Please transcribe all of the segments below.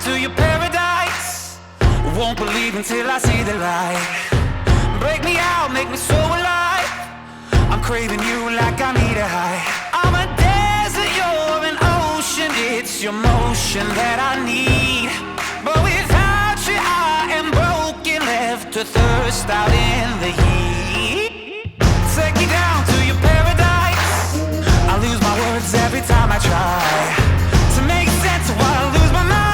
to your paradise. Won't believe until I see the light. Break me out, make me so alive. I'm craving you like I need a high. I'm a desert, you're an ocean. It's your motion that I need. But without you I am broken, left to thirst out in the heat. Take me down to your paradise. I lose my words every time I try to make sense of why I lose my mind.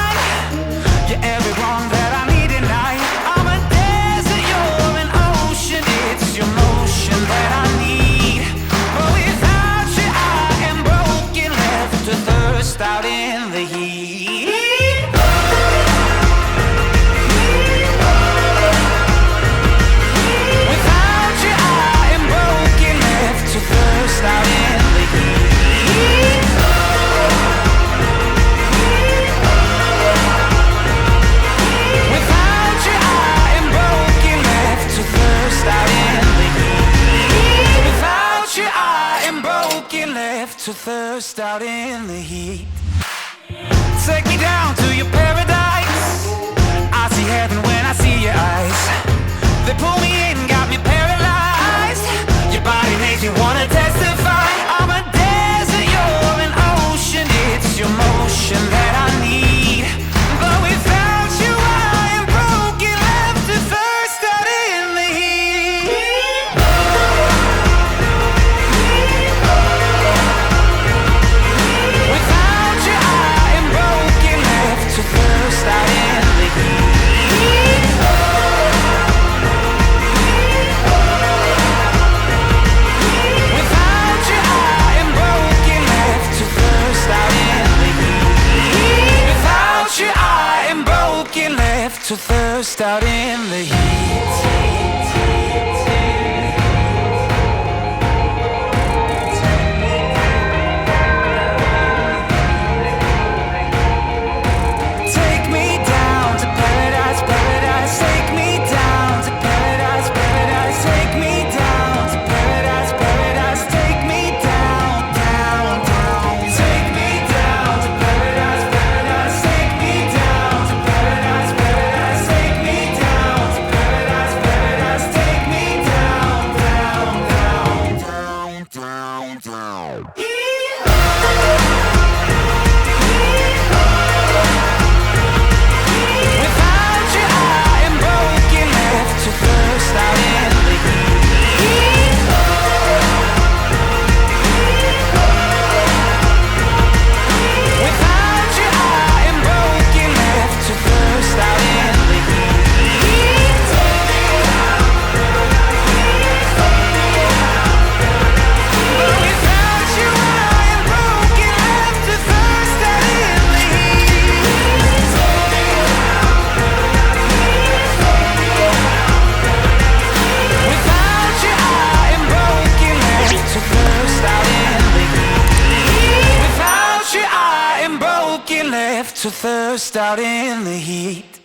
You're every wrong that I need tonight. I'm a desert, you're an ocean. It's your motion that I need. But without you I am broken, left to thirst out in the heat. Without you I am broken, left to thirst out in the heat. Without you I am broken, left to thirst out in the heat. Without you I am broken, left to thirst out in the heat. Take me down to your paradise. I see heaven when I see your eyes. They pull me in, got me paralyzed. Your body makes me wanna testify. I'm a desert, you're an ocean. It's your motion that I need. But without you I am broken, left to thirst out in the heat. Without you I am broken, left to thirst out in the heat. Without you I am broken, left to thirst out in the heat. Without you I am broken, left to thirst out in the heat. Take me down to paradise, paradise. Take me down to paradise, paradise. Take me down to paradise, paradise. Take me down, down, down. Take me down to paradise, paradise. Take me down to paradise, paradise. Take me down to paradise, paradise. Take me down, down, down, down, down, down. Without you I am broken, left to thirst out in the heat. Without you I am broken, left to thirst out in the heat. But without you I am broken, left to thirst out in the heat. Without you I am broken, left to thirst out in the heat. Without you I am broken, left to thirst out in the heat.